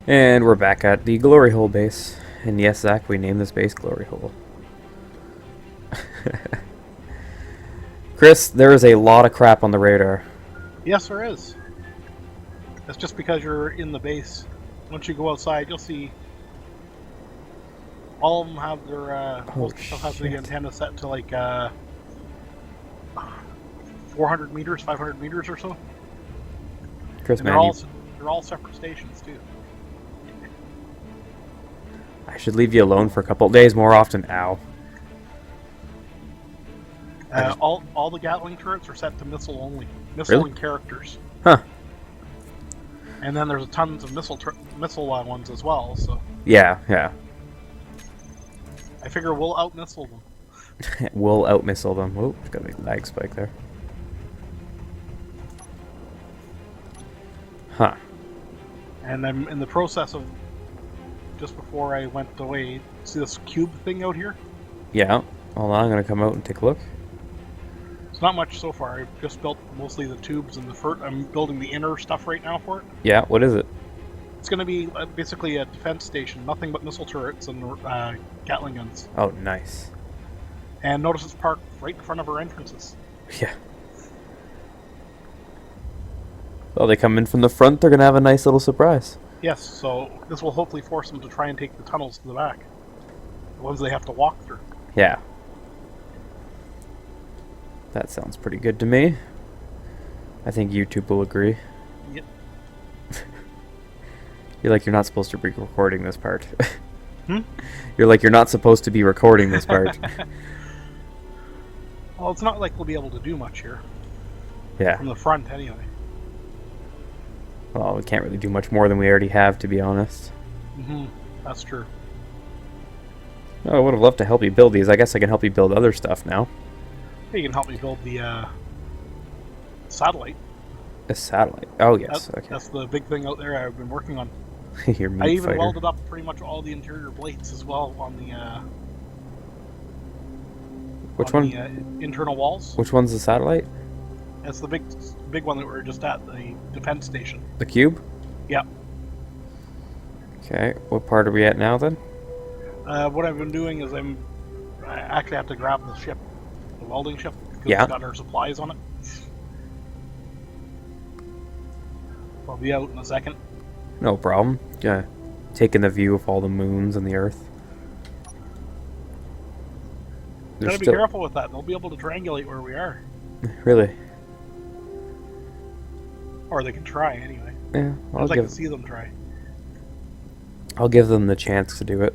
And we're back at the Glory Hole base. And yes, Zach, we named this base Glory Hole. Chris, there is a lot of crap on the radar. Yes, there is. That's just because you're in the base. Once you go outside, you'll see all of them have their most stuff has the antenna set to like 400 meters, 500 meters or so. Chris, And man, they're all separate stations too. I should leave you alone for a couple of days more often. Ow. All the Gatling turrets are set to missile only, missile and characters. Huh. And then there's tons of missile ones as well. So Yeah. I figure we'll out missile them. We'll out missile them. Oh, there's got a big lag spike there. Huh. And I'm in the process of, just before I went away, see this cube thing out here? Yeah. Hold on, I'm gonna come out and take a look. It's not much so far. I've just built mostly the tubes and I'm building the inner stuff right now for it. Yeah, what is it? It's going to be basically a defense station, nothing but missile turrets and Gatling guns. Oh, nice. And notice it's parked right in front of our entrances. Yeah. Well, they come in from the front, they're gonna have a nice little surprise. Yes, so this will hopefully force them to try and take the tunnels to the back. The ones they have to walk through. Yeah. That sounds pretty good to me. I think YouTube will agree. Yep. You're like, you're not supposed to be recording this part. Hmm? You're like, you're not supposed to be recording this part. Well, it's not like we'll be able to do much here. Yeah. From the front, anyway. Well, we can't really do much more than we already have, to be honest. Mm-hmm. That's true. Oh, I would have loved to help you build these. I guess I can help you build other stuff now. You can help me build the satellite. A satellite. Oh, yes. Okay. That's the big thing out there I've been working on. Your meat I even fighter. welded up pretty much all the interior plates as well on the Which one? The internal walls. Which one's the satellite? That's the big one that we were just at, the defense station. The cube? Yeah. Okay. What part are we at now, then? What I've been doing is I actually have to grab the ship, the welding ship, because Yeah. it's got our supplies on it. I'll be out in a second. No problem. Yeah. Taking the view of all the moons and the Earth. Gotta be careful with that. They'll be able to triangulate where we are. Really? Or they can try, anyway. Yeah. I'd like to see them try. I'll give them the chance to do it.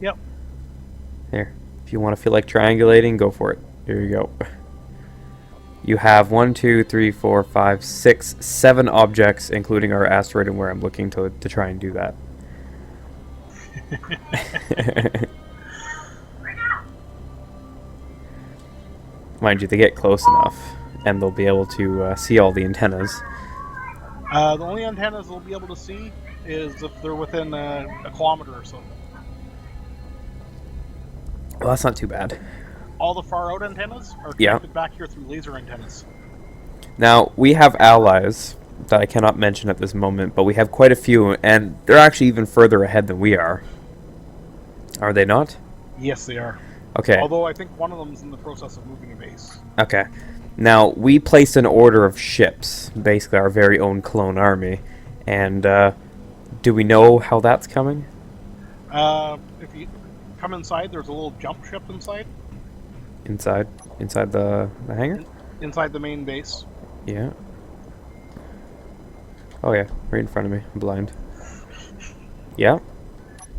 Yep. Here. If you want to feel like triangulating, go for it. Here you go. You have 1, 2, 3, 4, 5, 6, 7 objects, including our asteroid and where I'm looking to try and do that. Mind you, they get close enough, and they'll be able to see all the antennas. The only antennas they'll be able to see is if they're within a kilometer or so. Well, that's not too bad. All the far out antennas are connected back here through laser antennas. Now, we have allies that I cannot mention at this moment, but we have quite a few, and they're actually even further ahead than we are. Are they not? Yes, they are. Okay. Although I think one of them is in the process of moving a base. Okay. Now, we placed an order of ships, basically our very own clone army, and do we know how that's coming? If you come inside, there's a little jump ship inside. Inside the hangar? Inside the main base. Yeah. Oh yeah, right in front of me. I'm blind. Yeah.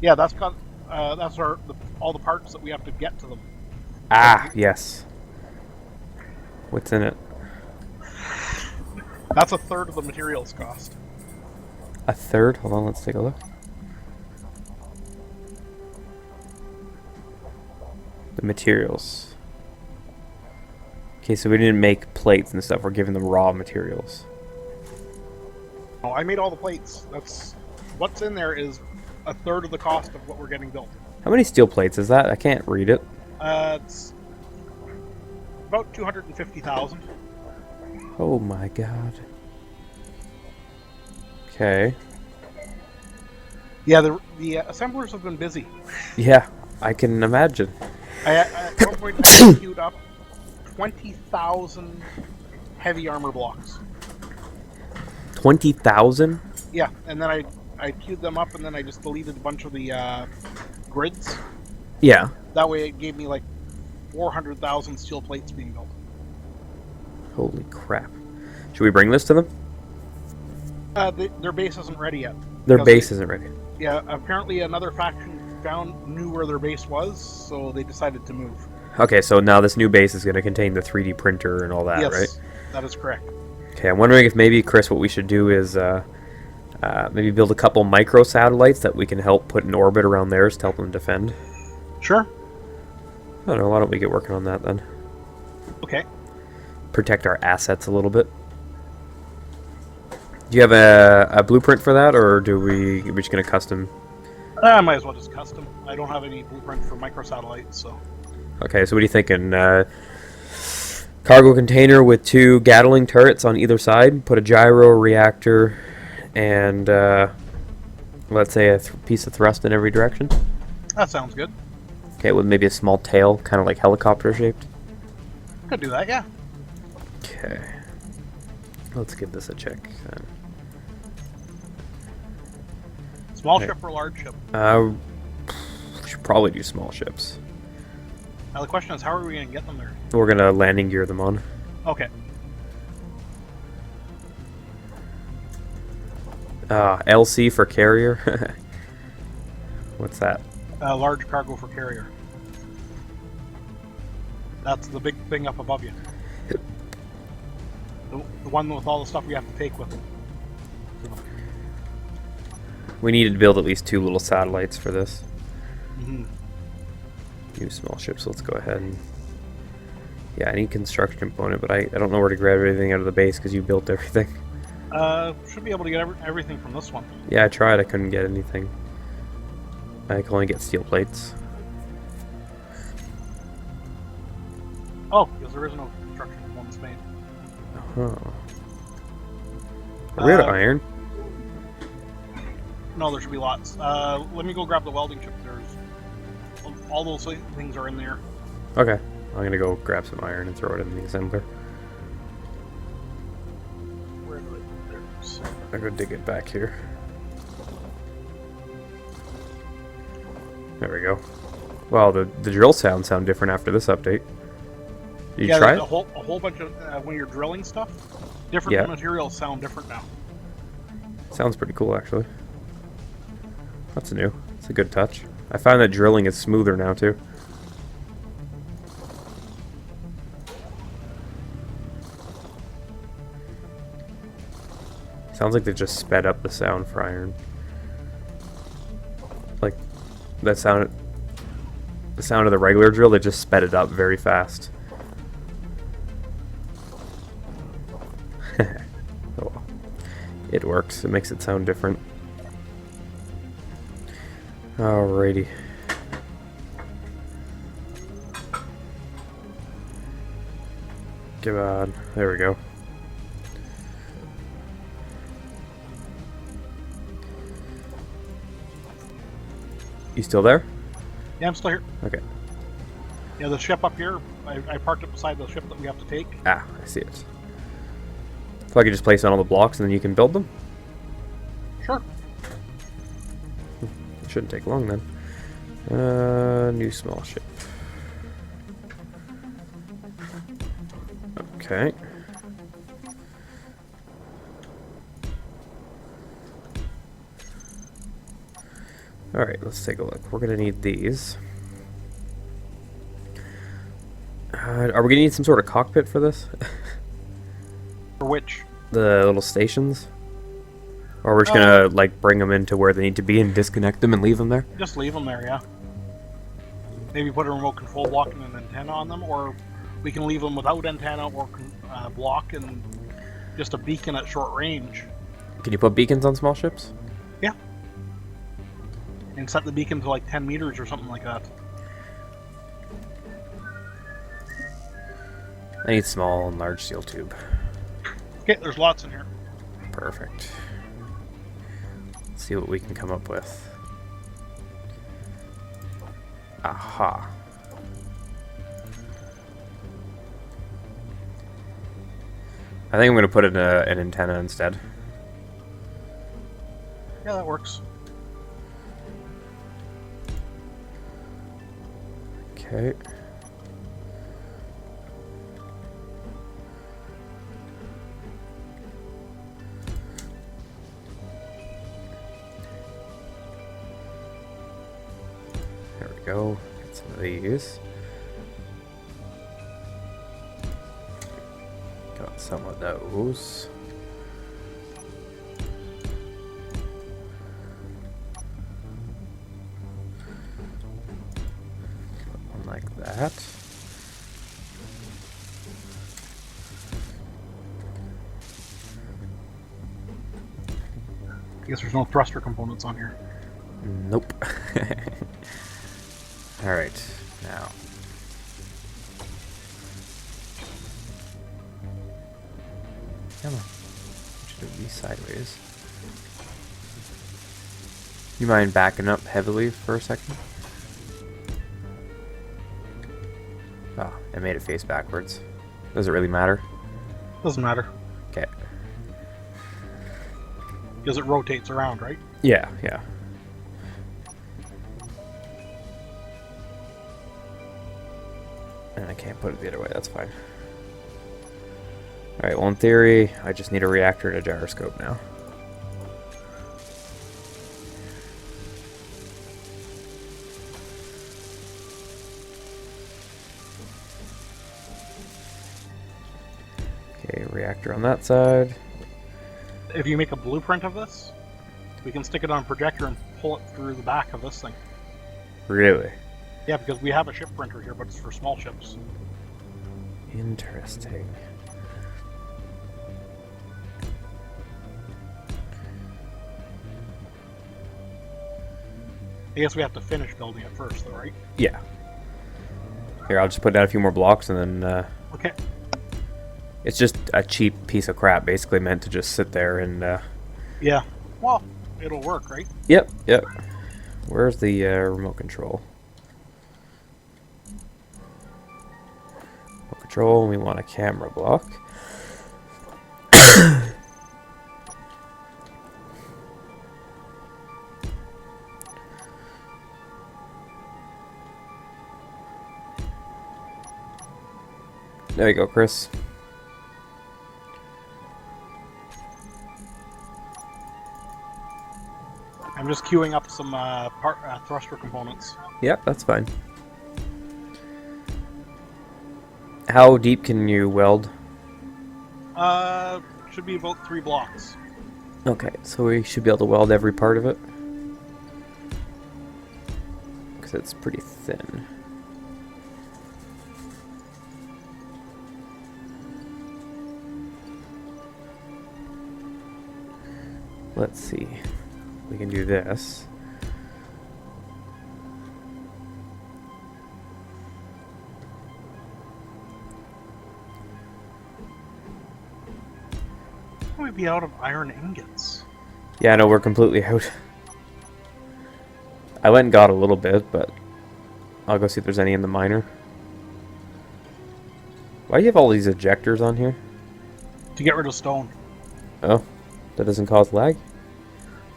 Yeah, that's got that's all the parts that we have to get to them. Ah, yes. What's in it? That's a third of the materials cost. A third? Hold on, let's take a look. The materials. Okay, so we didn't make plates and stuff. We're giving them raw materials. Oh, I made all the plates. That's what's in there is a third of the cost of what we're getting built. How many steel plates is that? I can't read it. It's about 250,000. Oh my god. Okay. Yeah, the assemblers have been busy. Yeah, I can imagine. At one point, I queued up 20,000 heavy armor blocks. 20,000? Yeah, and then I queued them up, and then I just deleted a bunch of the grids. Yeah. That way, it gave me like 400,000 steel plates being built. Holy crap. Should we bring this to them? Their base isn't ready yet. Their base isn't ready. Yeah, apparently another faction knew where their base was, so they decided to move. Okay, so now this new base is going to contain the 3D printer and all that, Yes, right? that is correct. Okay, I'm wondering if maybe, Chris, what we should do is maybe build a couple micro satellites that we can help put in orbit around theirs to help them defend. Sure. I don't know, why don't we get working on that then? Okay. Protect our assets a little bit. Do you have a blueprint for that, or we're just going to custom? I might as well just custom. I don't have any blueprint for microsatellites, so... Okay, so what are you thinking? Cargo container with 2 Gatling turrets on either side. Put a gyro, reactor, and let's say a piece of thrust in every direction. That sounds good. Okay, with maybe a small tail, kind of like helicopter shaped. Could do that, yeah. Okay. Let's give this a check then. Small ship or large ship? We should probably do small ships. Now the question is, how are we going to get them there? We're gonna landing gear them on. Okay. LC for carrier. What's that? Large cargo for carrier. That's the big thing up above you. The one with all the stuff we have to take with it. We needed to build at least 2 little satellites for this. Mm-hmm. Use small ships. Let's go ahead and... Yeah, I need construction component, but I don't know where to grab everything out of the base because you built everything. Should be able to get everything from this one. Yeah, I tried. I couldn't get anything. I can only get steel plates. Oh, because there is no construction components made. Oh. Are we out of iron? No, there should be lots. Let me go grab the welding chip. There's all those things are in there. Okay. I'm gonna go grab some iron and throw it in the assembler. Where do I... There's... I'm gonna dig it back here. There we go. Wow, the drill sound different after this update. Did you try it? A whole bunch of when you're drilling stuff, different materials sound different now. Sounds pretty cool, actually. That's new. It's a good touch. I find that drilling is smoother now too. Sounds like they just sped up the sound for iron. Like that sound, the sound of the regular drill, they just sped it up very fast. Oh, well. It works. It makes it sound different. Alrighty. Come on. There we go. You still there? Yeah, I'm still here. Okay. Yeah, the ship up here, I parked it beside the ship that we have to take. Ah, I see it. So I could just place on all the blocks and then you can build them? Sure. It shouldn't take long then. New small ship. Okay. Alright, let's take a look. We're gonna need these. Are we gonna need some sort of cockpit for this? For which? The little stations? Or we're just gonna like bring them into where they need to be and disconnect them and leave them there? Just leave them there, yeah. Maybe put a remote control block and an antenna on them, or we can leave them without antenna or block and just a beacon at short range. Can you put beacons on small ships? Yeah. And set the beacon to like 10 meters or something like that. I need small and large steel tube. Okay, there's lots in here. Perfect. Let's see what we can come up with. Aha. I think I'm going to put in an antenna instead. Yeah, that works. Okay. There we go. Get some of these. Got some of those. Put one like that. I guess there's no thruster components on here. Nope. Alright, now. Come on. Should have these sideways. You mind backing up heavily for a second? Oh, I made it face backwards. Does it really matter? Doesn't matter. Okay. Because it rotates around, right? Yeah, yeah. And I can't put it the other way, that's fine. Alright, well in theory, I just need a reactor and a gyroscope now. Okay, reactor on that side. If you make a blueprint of this, we can stick it on a projector and pull it through the back of this thing. Really? Yeah, because we have a ship printer here, but it's for small ships. Interesting. I guess we have to finish building it first, though, right? Yeah. Here, I'll just put down a few more blocks and then, Okay. it's just a cheap piece of crap, basically meant to just sit there and, Yeah. Well, it'll work, right? Yep, yep. Where's the, remote control? Remote control, we want a camera block. There you go, Chris. I'm just queuing up some thruster components. Yep, that's fine. How deep can you weld? Should be about 3 blocks. Okay, so we should be able to weld every part of it. Because it's pretty thin. Let's see. We can do this. We'd be out of iron ingots. Yeah, no, we're completely out. I went and got a little bit, but I'll go see if there's any in the miner. Why do you have all these ejectors on here? To get rid of stone. Oh, that doesn't cause lag?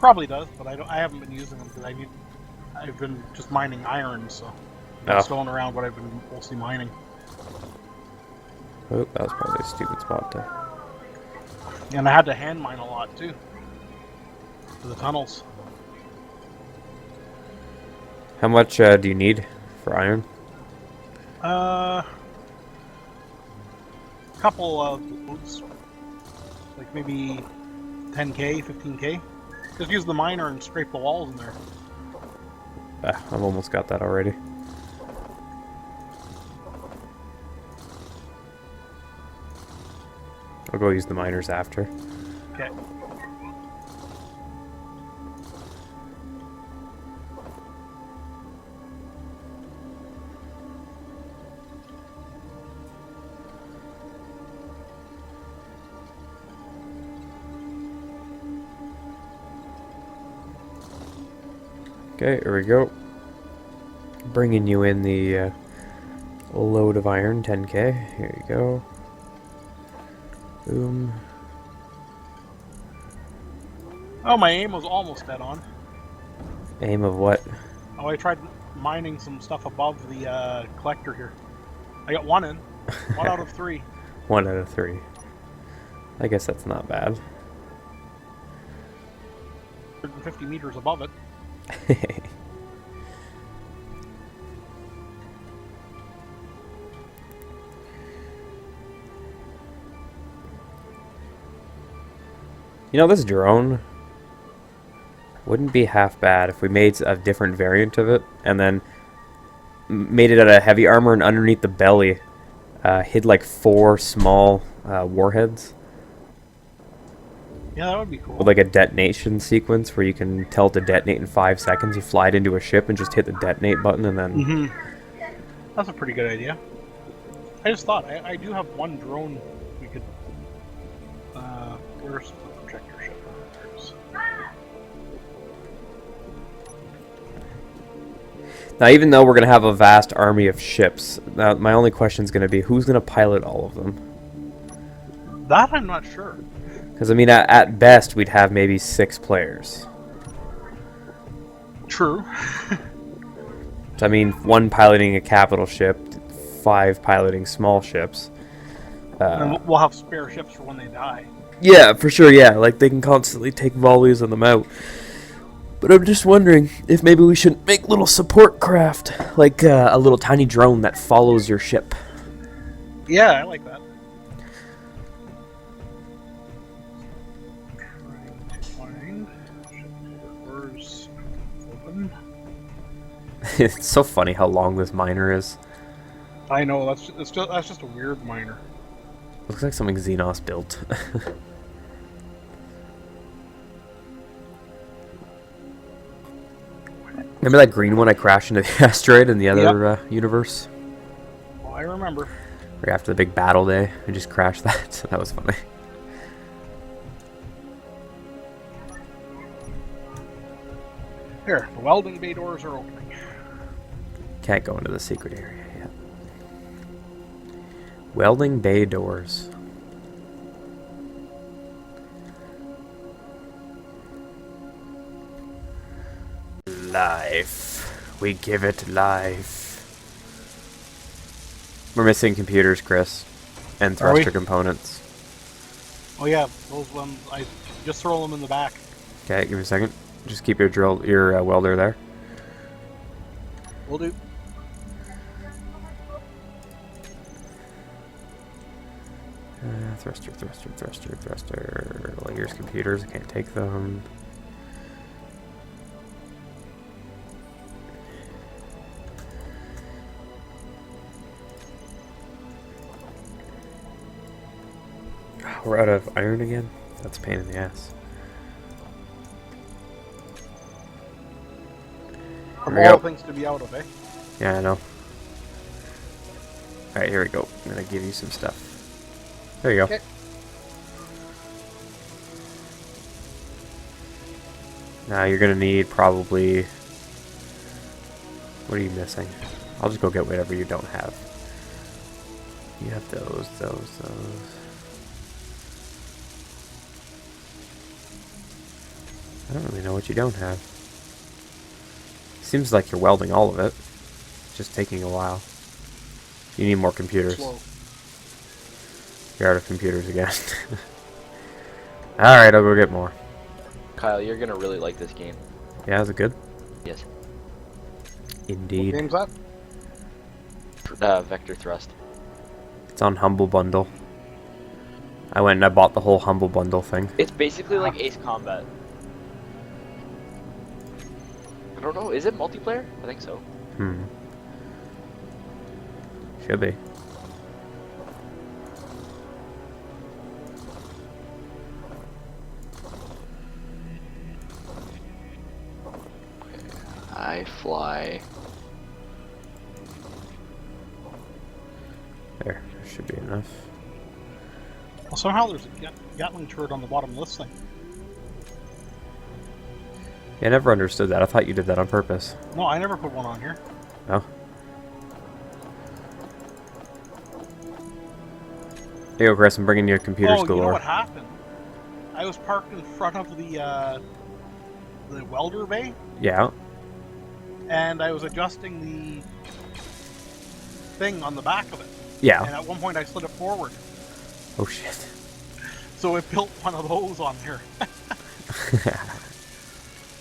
Probably does, but I haven't been using them because I've been just mining iron, so Oh. stone around what I've been mostly mining. Oh, that was probably a stupid spot to... And I had to hand mine a lot too. For the tunnels. How much do you need for iron? Couple of loads. Like maybe 10k, 15k. Just use the miner and scrape the walls in there. Ah, I've almost got that already. I'll go use the miners after. Okay. Okay, here we go. bringing you in the load of iron, 10k. Here you go. Boom. Oh, my aim was almost dead on. Aim of what? Oh, I tried mining some stuff above the collector here. I got one in. 1 out of 3. 1 out of 3. I guess that's not bad. 150 meters above it. You know, this drone wouldn't be half bad if we made a different variant of it and then made it out of heavy armor, and underneath the belly hid like 4 small warheads. Yeah, that would be cool. With like a detonation sequence where you can tell it to detonate in 5 seconds. You fly it into a ship and just hit the detonate button and then... That's a pretty good idea. I just thought, I do have one drone we could... where's the projector ship? There it is. Now, even though we're going to have a vast army of ships, my only question is going to be, who's going to pilot all of them? That I'm not sure. Because, I mean, at best, we'd have maybe 6 players. True. So, I mean, 1 piloting a capital ship, 5 piloting small ships. And we'll have spare ships for when they die. Yeah, for sure, yeah. Like, they can constantly take volleys on them out. But I'm just wondering if maybe we shouldn't make little support craft. Like a little tiny drone that follows your ship. Yeah, I like that. It's so funny how long this miner is. I know, that's just a weird miner. Looks like something Xenos built. Remember that green one I crashed into the asteroid in the other universe? Well, I remember. Right after the big battle day, I just crashed that, so that was funny. Here, the welding bay doors are opening. Can't go into the secret area yet. Welding bay doors. Life. We give it life. We're missing computers, Chris. And thruster components. Oh yeah, those ones, I just throw them in the back. Okay, give me a second. Just keep your welder there. Will do. Thruster. Well, here's computers. I can't take them. We're out of iron again? That's a pain in the ass. Of all things to be out of, eh? Yeah, I know. Alright, here we go. I'm gonna give you some stuff. There you go. Okay. Now you're gonna need probably... What are you missing? I'll just go get whatever you don't have. You have those. I don't really know what you don't have. Seems like you're welding all of it. It's just taking a while. You need more computers. Slow. You're out of computers again. Alright, I'll go get more. Kyle, you're gonna really like this game. Yeah, is it good? Yes. Indeed. What game's that? Vector Thrust. It's on Humble Bundle. I went and I bought the whole Humble Bundle thing. It's basically like Ace Combat. I don't know, is it multiplayer? I think so. Should be. I fly. There should be enough. Well, somehow there's a Gatling turret on the bottom of this thing. Yeah, I never understood that. I thought you did that on purpose. No, I never put one on here. Oh. Here you go, Chris. I'm bringing you computers Oh, you know galore. what happened? I was parked in front of the welder bay, Yeah. and I was adjusting the thing on the back of it. Yeah. And at one point, I slid it forward, Oh shit. so it built one of those on there.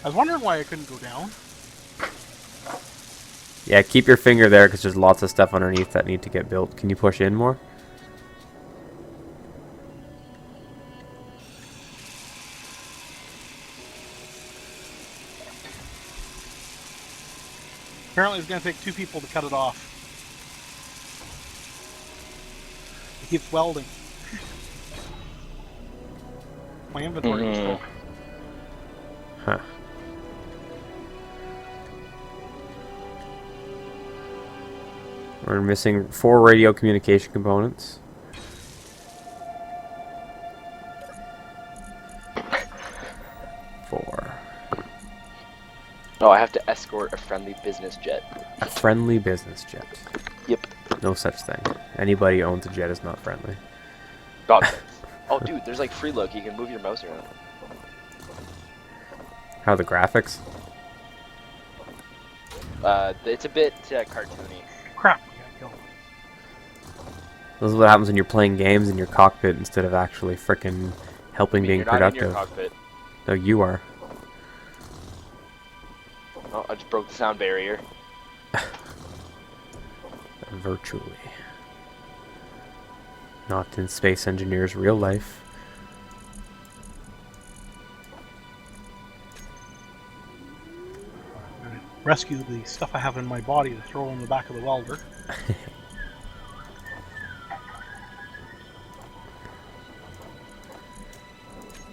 I was wondering why I couldn't go down. Yeah, keep your finger there because there's lots of stuff underneath that need to get built. Can you push in more? Apparently, it's going to take 2 people to cut it off. It keeps welding. My inventory is full. Huh. We're missing 4 radio communication components. Oh, I have to escort a friendly business jet. A friendly business jet. Yep. No such thing. Anybody who owns a jet is not friendly. God. Oh, dude, there's like free look. You can move your mouse around. How are the graphics? It's a bit cartoony. Crap, I got killed. This is what happens when you're playing games in your cockpit instead of actually frickin' helping being You're not in productive. your cockpit. No, you are. Oh, I just broke the sound barrier. Virtually. Not in Space Engineers real life. Rescue the stuff I have in my body to throw in the back of the welder.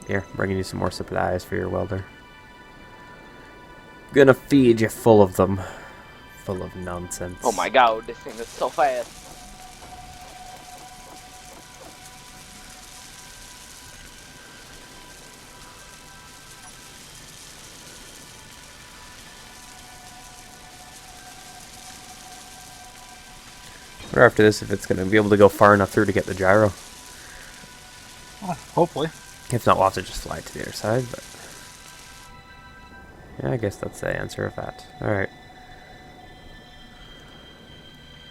Here, bringing you some more supplies for your welder. Gonna feed you full of them. Full of nonsense. Oh my god, this thing is so fast. Or after this, if it's gonna be able to go far enough through to get the gyro. Oh, hopefully. If not, we'll have to just fly to the other side, but... yeah, I guess that's the answer of that. Alright.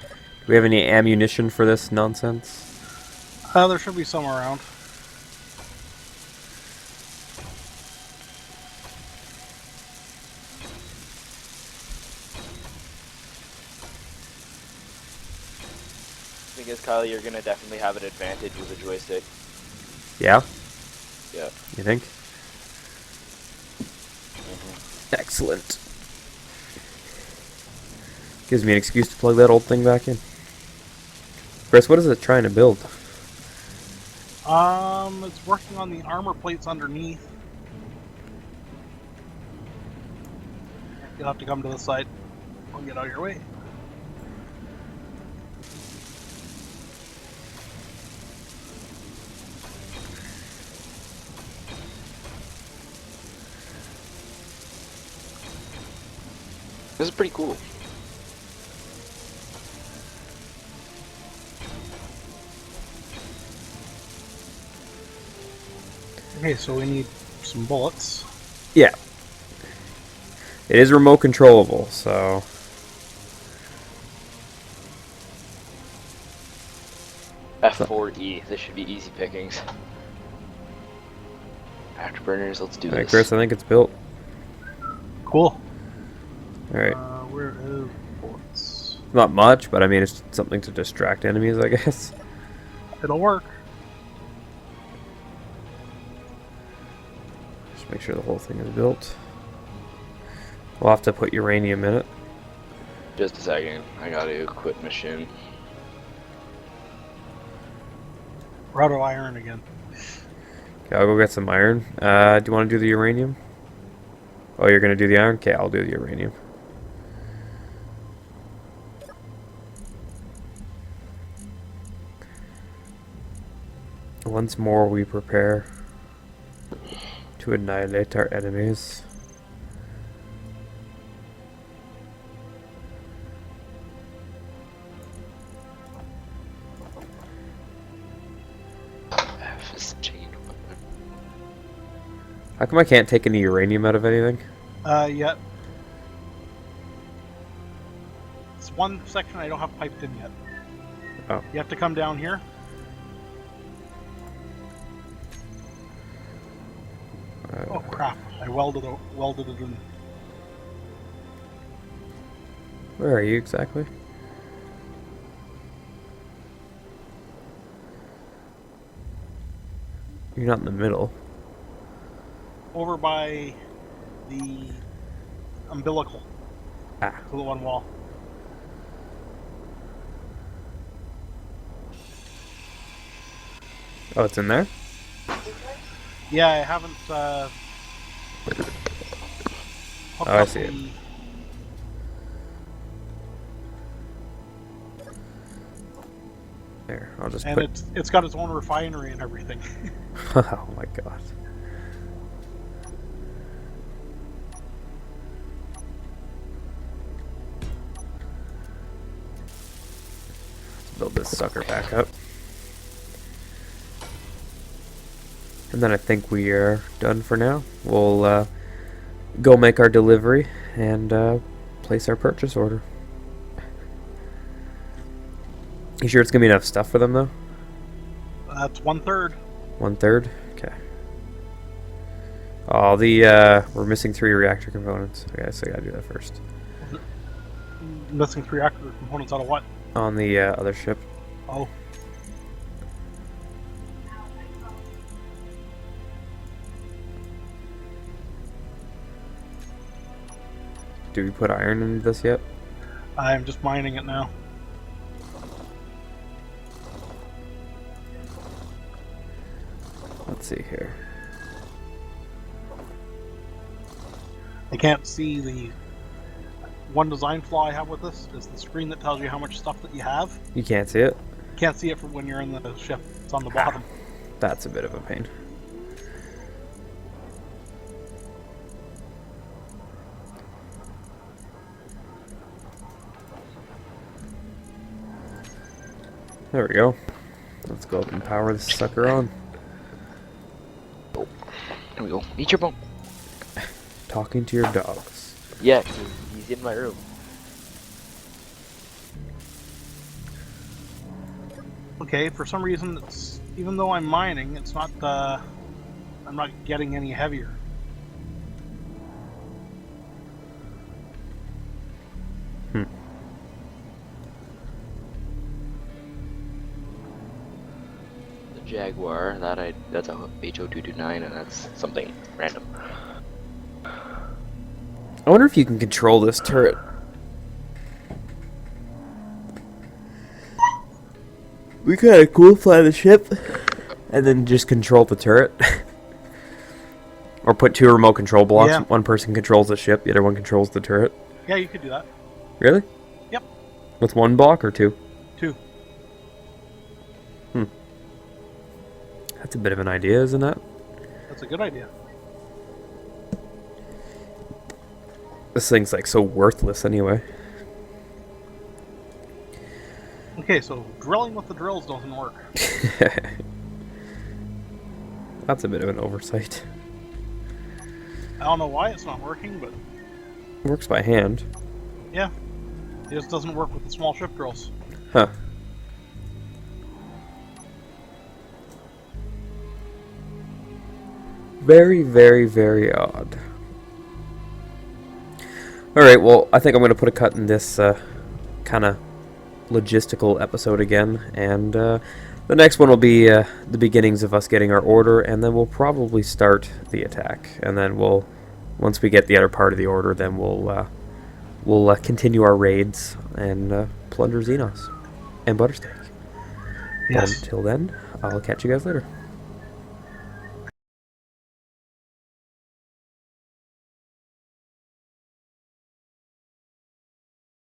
Do we have any ammunition for this nonsense? There should be some around. I guess, Kyle, you're gonna definitely have an advantage with a joystick. Yeah? Yeah. You think? Excellent. Gives me an excuse to plug that old thing back in. Chris, what is it trying to build? It's working on the armor plates underneath. You'll have to come to the side. I'll get out of your way. This is pretty cool. Okay, so we need some bullets. Yeah. It is remote controllable, so... F4E. This should be easy pickings. Afterburners, let's do Alright, this. Chris, I think it's built. Cool. Alright. Where is bullets? Not much, but I mean, it's something to distract enemies, I guess. It'll work. Just make sure the whole thing is built. We'll have to put uranium in it. Just a second. I gotta quit mission. We're out of iron again. Okay, I'll go get some iron. Do you want to do the uranium? Oh, you're going to do the iron? Okay, I'll do the uranium. Once more we prepare to annihilate our enemies. F is chain weapon. How come I can't take any uranium out of anything? Yet. It's one section I don't have piped in yet. Oh. You have to come down here. Oh crap! I welded it in. Where are you exactly? You're not in the middle. Over by the umbilical. Ah. To the one wall. Oh, it's in there? Yeah, I haven't hooked I up see it. There, I'll just And put... it's got its own refinery and everything. Oh my god. Let's build this sucker back up. And then I think we are done for now. We'll go make our delivery and place our purchase order. You sure it's gonna be enough stuff for them though? That's 1/3. 1/3? Okay. Oh, we're missing 3 reactor components. Okay, so I gotta do that first. Missing 3 reactor components out of what? On the other ship. Oh. Do we put iron into this yet? I'm just mining it now. Let's see here. I can't see the one design flaw I have with this is the screen that tells you how much stuff that you have. You can't see it? You can't see it from when you're in the ship. It's on the bottom. That's a bit of a pain. There we go. Let's go up and power this sucker on. There we go. Eat your bone. Talking to your dogs. Yeah, he's in my room. Okay, for some reason it's even though I'm mining, it's not I'm not getting any heavier. The Jaguar, that's a HO229 and that's something random. I wonder if you can control this turret. We kinda cool fly the ship and then just control the turret. Or put 2 remote control blocks. Yeah. One person controls the ship, the other one controls the turret. Yeah, you could do that. Really? Yep. With 1 block or 2? 2. That's a bit of an idea, isn't it? That's a good idea. This thing's like so worthless anyway. Okay, so drilling with the drills doesn't work. That's a bit of an oversight. I don't know why it's not working, but Works by hand. yeah. It just doesn't work with the small ship drills. Huh. Very, very, very odd. Alright, well, I think I'm going to put a cut in this kind of logistical episode again, and the next one will be the beginnings of us getting our order, and then we'll probably start the attack, and then once we get the other part of the order, then we'll continue our raids and plunder Xenos and Buttersteak. Yes. Until then, I'll catch you guys later.